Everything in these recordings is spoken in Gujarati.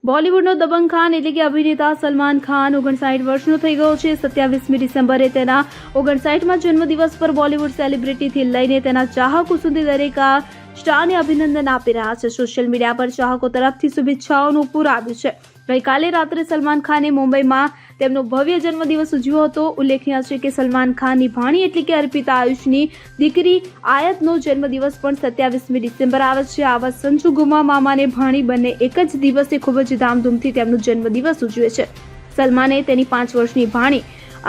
બોલિવૂડનો દબંગ ખાન એટલે કે અભિનેતા સલમાન ખાન 59 વર્ષનો થઈ ગયો છે. 27મી ડિસેમ્બરે તેના 59માં જન્મદિવસ પર બોલિવૂડ સેલિબ્રિટીથી લઈને તેના ચાહકો સુધી દરેક આ સ્ટારને અભિનંદન આપી રહ્યા છે. સોશિયલ મીડિયા પર ચાહકો તરફથી શુભેચ્છાઓનું પૂર આવ્યું છે. ગઈકાલે રાત્રે સલમાન ખાને મુંબઈમાં તેમનો ભવ્ય જન્મદિવસ ઉજવ્યો હતો. ઉલ્લેખનીય છે કે સલમાન ખાનની ભાણી એટલે કે અર્પિતા આયુષની દીકરી આયતનો જન્મદિવસ પણ 27મી ડિસેમ્બર આવે છે. આવા સંજોગોમાં મામાને ભાણી બંને એક જ દિવસે ખૂબ જ ધામધૂમથી તેમનો જન્મદિવસ ઉજવે છે. સલમાને તેની 5 વર્ષની ભાણી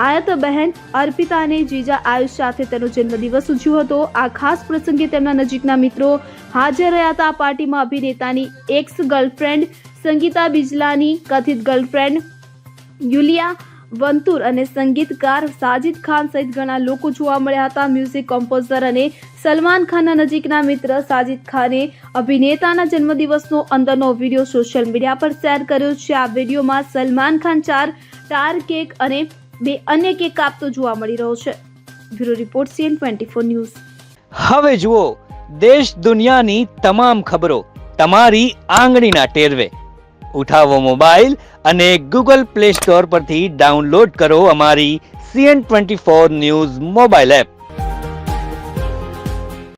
આયત બહેન અર્પિતા અને જીજા આયુષ સાથે તેનો જન્મદિવસ ઉજવ્યો હતો. આ ખાસ પ્રસંગે તેમના નજીકના મિત્રો હાજર રહ્યા હતા. આ પાર્ટીમાં અભિનેતાની એક્સ ગર્લફ્રેન્ડ સંગીતા બિજલાની કથિત ગર્લફ્રેન્ડ યુલિયા વંતુર અને સંગીતકાર સાજિદ ખાન સહિત ઘણા લોકો જોવા મળ્યા હતા. મ્યુઝિક કમ્પોઝર અને સલમાન ખાનના નજીકના મિત્ર સાજિદ ખાને અભિનેતાના જન્મદિવસનો અંદરનો વિડીયો સોશિયલ મીડિયા પર શેર કર્યો છે. આ વિડીયોમાં સલમાન ખાન 4 ટાર કેક અને 2 અન્ય કેક કાપતો જોવા મળી રહ્યો છે. Bureau report CN24 news. હવે જુઓ દેશ દુનિયાની તમામ ખબરો તમારી આંગળીના ટેરવે. ઉઠાવો મોબાઈલ અને Google Play Store પરથી ડાઉનલોડ કરો અમારી CN24 ન્યૂઝ મોબાઈલ એપ.